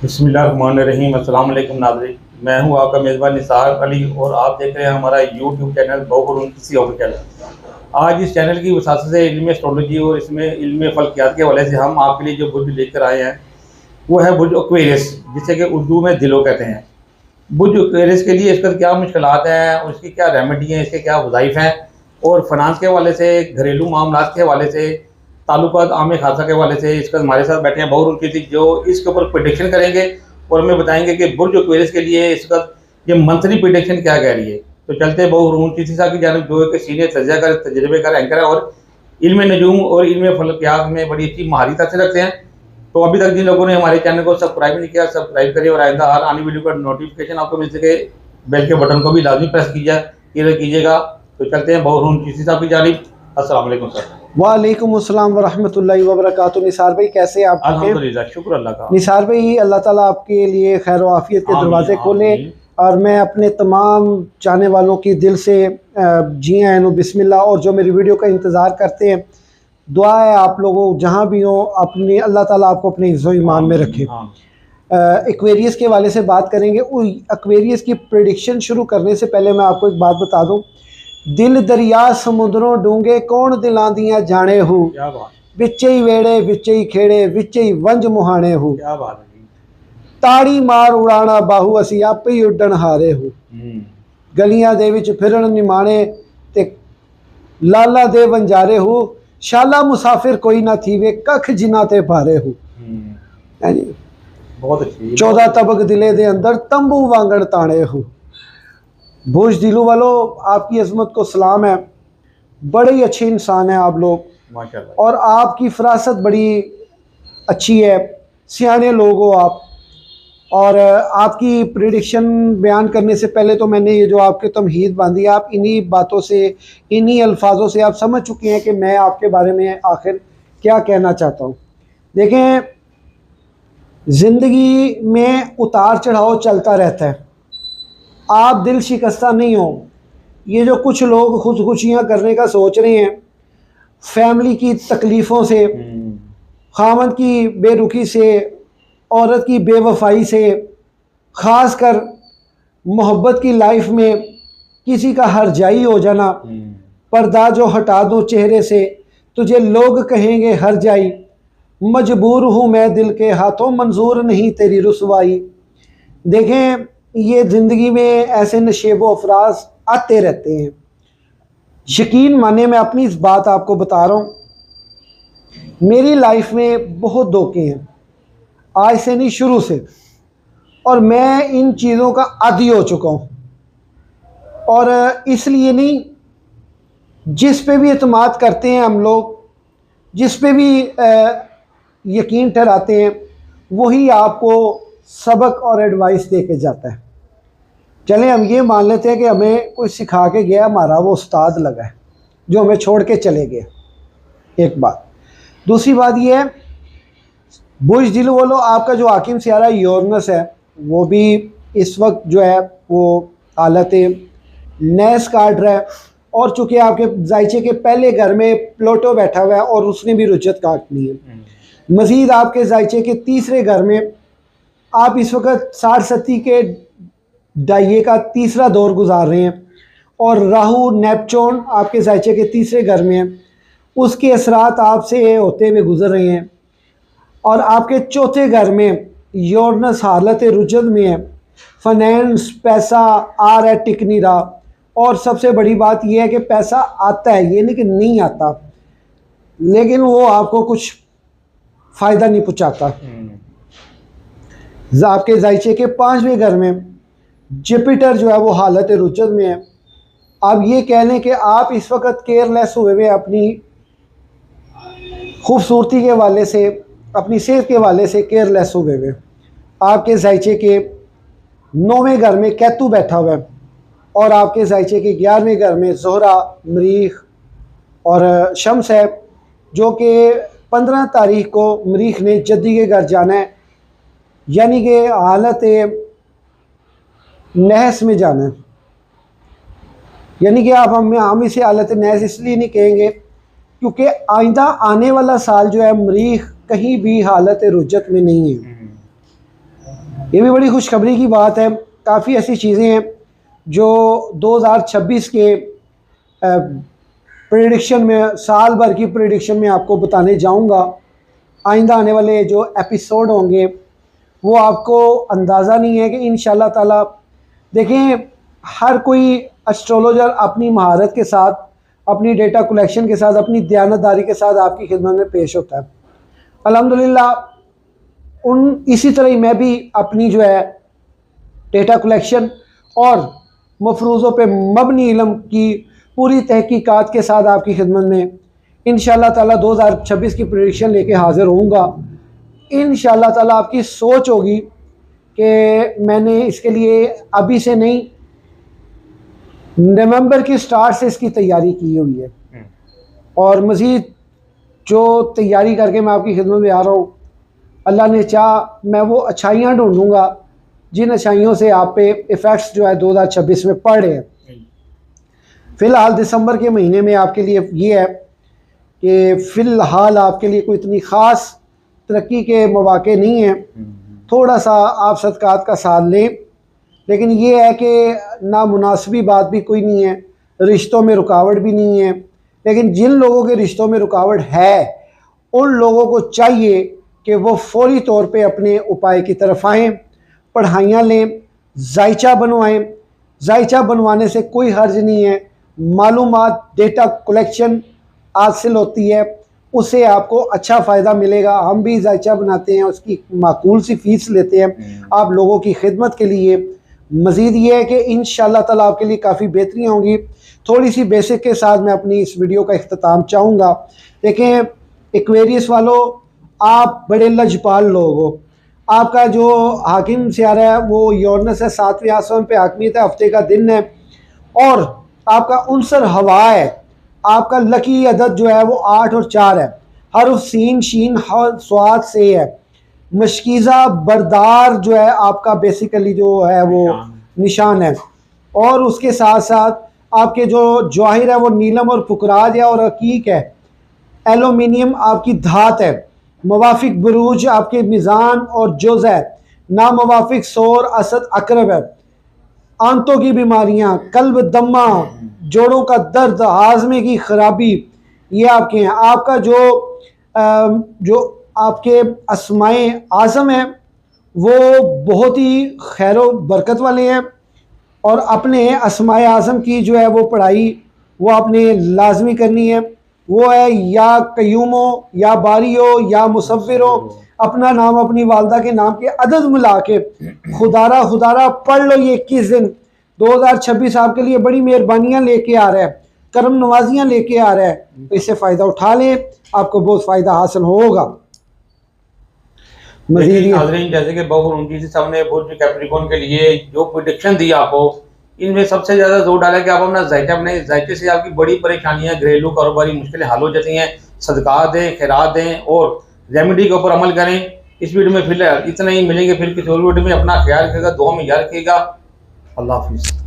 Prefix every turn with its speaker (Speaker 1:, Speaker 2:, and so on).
Speaker 1: बिस्मिल्लाहिर्रहमानिर्रहीम। अस्सलाम वालेकुम नाज़रीन, मैं हूं आपका मेज़बान निसार अली और आप देख रहे हैं हमारा यूट्यूब चैनल बहुकुल किसी ऑफिशियल। आज इस चैनल की वसात से इल्म एस्ट्रोलॉजी और इसमें इल्म फल्कियात के हवाले से हम आपके लिए जो बुर्ज लेकर आए हैं वो है बुर्ज एक्वेरियस, जिसे कि उर्दू में दिलो कहते हैं। बुर्ज एक्वेरियस के लिए इसका क्या मुश्किलात हैं और इसकी क्या रेमेडी हैं, इसके क्या वज़ाइफ हैं और फाइनेंस के हवाले से, घरेलू मामलात के हवाले से, ताल्लुकात आम खासा के हवाले से इसका हमारे साथ बैठे हैं बहुत उनकी थी जो इसके ऊपर प्रिडिक्शन करेंगे और हमें बताएंगे कि बुर्ज एक्वेरियस के लिए इसका ये मंथली प्रिडिक्शन क्या कह रही है। तो चलते हैं बहुरून किसी साहब की जानब जो कि सीनियर तजर्बेकार तजर्बेकार एंकर है और इल्म नजूम और इल्म फलकियात में बड़ी अच्छी महारत हासिल रखते हैं। तो अभी तक जिन लोगों ने हमारे चैनल को सब्सक्राइब नहीं किया सब्सक्राइब करिए और आइंदा हर आने वीडियो का नोटिफिकेशन आपको मिल सके बेल के बटन को भी लाजमी प्रेस कीजिएगा। तो चलते हैं बहुरून किसी साहब की जानिब। अस्सलाम वालेकुम सर।
Speaker 2: वालेकुम अस्सलाम वरहमतुल्लाहि वबरकातुहू। निसार भाई कैसे हैं आप?
Speaker 1: अल्हम्दुलिल्लाह, शुक्र अल्लाह का।
Speaker 2: निसार भाई, अल्लाह ताला आपके लिए खैर व आफियत के दरवाजे खोले और मैं अपने तमाम चाहने वालों की दिल से जी आए बिस्मिल्लाह। और जो मेरी वीडियो का इंतज़ार करते हैं, दुआ है आप लोगों जहाँ भी हो अपनी अल्लाह ताला आपको अपने इज़्ज़ो ईमान में रखे। एक्वेरियस के वाले से बात करेंगे। एक्वेरियस की प्रेडिक्शन शुरू करने से पहले मैं आपको एक बात बता दूँ। दिल दरिया समुद्रों डूंगे कौन दिलां दियां जाने हो, विच ही वेड़े विच ही खेड़े विच ही वंज मुहाने हो,
Speaker 1: क्या बात है।
Speaker 2: ताड़ी मार उड़ाना बाहू असी आप ही उड्डण हारे हो, गलियां दे विच फिरन निमाणे ते लाला दे वंजारे हो, शाला मुसाफिर कोई ना थीवे कख जिना ते भारे हो।
Speaker 1: बहुत अच्छी।
Speaker 2: 14 तबक दिले दे अंदर तंबू वांगड़ ताणे हो। बुर्ज दिलो वालों, आपकी अजमत को सलाम है। बड़े ही अच्छे इंसान हैं आप लोग माशाल्लाह और आपकी फरासत बड़ी अच्छी है, सियाने लोग हो आप। और आपकी प्रेडिक्शन बयान करने से पहले तो मैंने ये जो आपके तमहीद बांधी, आप इन्हीं बातों से इन्हीं अल्फाजों से आप समझ चुके हैं कि मैं आपके बारे में आखिर क्या कहना चाहता हूँ। देखें, ज़िंदगी में उतार चढ़ाव चलता रहता है, आप दिल शिकस्ता नहीं हो। ये जो कुछ लोग खुदकुशियाँ करने का सोच रहे हैं, फैमिली की तकलीफ़ों से, खामद की बेरुखी से, औरत की बेवफाई से, ख़ास कर मोहब्बत की लाइफ में किसी का हरजाई हो जाना, पर्दा जो हटा दो चेहरे से तुझे लोग कहेंगे हर जाई, मजबूर हूँ मैं दिल के हाथों मंजूर नहीं तेरी रुसवाई। देखें, ये ज़िंदगी में ऐसे नशेब व अफराज आते रहते हैं। यकीन माने, मैं अपनी इस बात आपको बता रहा हूँ, मेरी लाइफ में बहुत धोखे हैं, आज से नहीं शुरू से, और मैं इन चीज़ों का आदी हो चुका हूँ। और इसलिए नहीं, जिस पे भी एतमाद करते हैं हम लोग, जिस पे भी यकीन ठहराते हैं, वही आपको सबक और एडवाइस दे के जाता है। चलें, हम ये मान लेते हैं कि हमें कोई सिखा के गया, हमारा वो उस्ताद लगा है जो हमें छोड़ के चले गए। एक बात। दूसरी बात ये है, बुर्ज दिलो वालों, आपका जो हाकिम सियारा यूरेनस है वो भी इस वक्त जो है वो हालत नैस काट रहा है। और चूँकि आपके जायचे के पहले घर में प्लूटो बैठा हुआ है और उसने भी रुजत काटनी है। मज़ीद आपके जायचे के तीसरे घर में आप इस वक्त 60-70 के डाइये का तीसरा दौर गुजार रहे हैं और राहु नेपच्यून आपके जायचे के तीसरे घर में है, उसके असरात आपसे होते हुए गुजर रहे हैं। और आपके चौथे घर में यूरेनस हालत रुजत में है, फाइनेंस पैसा आ रहा है, टिक नहीं रहा। और सबसे बड़ी बात यह है कि पैसा आता है, ये नहीं कि नहीं आता, लेकिन वो आपको कुछ फ़ायदा नहीं पहुँचाता। आपके जायचे के 5वें घर में जुपिटर जो है वो हालत रुजत में है। आप ये कह लें कि आप इस वक्त केयरलेस हुए हुए अपनी खूबसूरती के वाले से, अपनी सेहत के वाले से केयरलेस हुए हुए। आपके जायचे के 9वें घर में केतु बैठा हुआ है और आपके जायचे के 11वें घर में ज़ोहरा, मरीख और शम्स है, जो कि 15 तारीख को मरीख ने जद्दी के घर जाना है, यानी कि हालत नहस में जाना है। यानी कि आप हम इसे हालत नहस इसलिए नहीं कहेंगे क्योंकि आइंदा आने वाला साल जो है मरीख कहीं भी हालत रुजत में नहीं है। ये भी बड़ी खुशखबरी की बात है। काफ़ी ऐसी चीज़ें हैं जो 2026 के प्रेडिक्शन में, साल भर की प्रेडिक्शन में आपको बताने जाऊंगा। आइंदा आने वाले जो एपिसोड होंगे वो आपको अंदाज़ा नहीं है कि इंशाल्लाह ताला, देखें, हर कोई एस्ट्रोलॉजर अपनी महारत के साथ, अपनी डेटा कलेक्शन के साथ, अपनी दयानतदारी के साथ आपकी खिदमत में पेश होता है। अल्हम्दुलिल्लाह इसी तरह ही मैं भी अपनी जो है डेटा कलेक्शन और मफरूज़ों पे मबनी इल्म की पूरी तहकीकात के साथ आपकी खिदमत में इंशाअल्लाह ताला 2026 की प्रेडिक्शन लेके हाज़िर होऊंगा। इंशाअल्लाह ताला आपकी सोच होगी कि मैंने इसके लिए अभी से नहीं, नवंबर की स्टार्ट से इसकी तैयारी की हुई है और मज़ीद जो तैयारी करके मैं आपकी खिदमत में आ रहा हूँ, अल्लाह ने चाह मैं वो अच्छाइयाँ ढूंढूंगा जिन अच्छाइयों से आप पे इफ़ेक्ट्स जो है 2026 में पड़ रहे हैं। फ़िलहाल दिसंबर के महीने में आपके लिए ये है कि फ़िलहाल आपके लिए कोई इतनी ख़ास तरक्की के मौके नहीं हैं। थोड़ा सा आप सदकात का साथ लें, लेकिन ये है कि नामुनासिबी बात भी कोई नहीं है, रिश्तों में रुकावट भी नहीं है। लेकिन जिन लोगों के रिश्तों में रुकावट है उन लोगों को चाहिए कि वो फौरी तौर पे अपने उपाय की तरफ आएँ, पढ़ाइयाँ लें, जायचा बनवाएं। जायचा बनवाने से कोई हर्ज नहीं है, मालूमात, डेटा कलेक्शन हासिल होती है, उससे आपको अच्छा फ़ायदा मिलेगा। हम भी जायचा बनाते हैं, उसकी माकूल सी फ़ीस लेते हैं आप लोगों की खिदमत के लिए। मज़ीद ये है कि इंशाअल्लाह ताला आपके लिए काफ़ी बेहतरियाँ होंगी। थोड़ी सी बेसिक के साथ मैं अपनी इस वीडियो का इख्तिताम चाहूँगा। देखें एक्वेरियस वालों, आप बड़े लजपाल लोग हो। आपका जो हाकिम सियारा है वो यूरेनस है, 7वें आसमान पे हाकमियत है, हफ्ते का दिन है और आपका उनसर हवा है। आपका लकी अदद जो है वो 8 और 4 है। हर्फ सीन शीन स्वाद से है। मशकीज़ा बरदार जो है आपका बेसिकली जो है वो निशान है और उसके साथ साथ आपके जो जवाहिर है वो नीलम और फुकराज है और हकीक है। एलुमिनियम आपकी धात है। मवाफिक बुरूज आपके मिज़ान और जुज़ है। नामवाफिक सौर असद अकरब है। आंतों की बीमारियां, कल्ब दमा, जोड़ों का दर्द, हाजमे की खराबी, ये आपके हैं। आपका जो आपके अस्माए आज़म हैं वो बहुत ही खैर बरकत वाले हैं और अपने अस्माए आज़म की जो है वो पढ़ाई वो आपने लाजमी करनी है। वो है या कयूमो, या बारियो, या मुसव्विरो। अपना नाम अपनी वालदा के नाम के अदद मिला के खुदारा पढ़ लो। ये 21 दिन 2026 आपके लिए बड़ी मेहरबानियाँ लेके आ रहा है, करम नवाजियाँ लेके आ रहा है, तो इससे फ़ायदा उठा लें, आपको बहुत फ़ायदा हासिल होगा।
Speaker 1: मज़ीद नाज़रीन, जैसे कि बहु साहब ने बुर्ज कैप्रिकॉर्न के लिए जो प्रेडिक्शन दी आपको, इनमें सबसे ज़्यादा जोर डाला कि आप अपना जायचा बनाएं। जायचे से आपकी बड़ी परेशानियां, घरेलू कारोबारी मुश्किलें हल हो जाती हैं। सदका दें, खैरात दें और रेमेडी के ऊपर अमल करें। इस वीडियो में फिलहाल इतना ही, मिलेंगे फिर किसी और वीडियो में। अपना ख्याल रखिएगा, दुआ में याद रखिएगा। अल्लाह हाफिज़।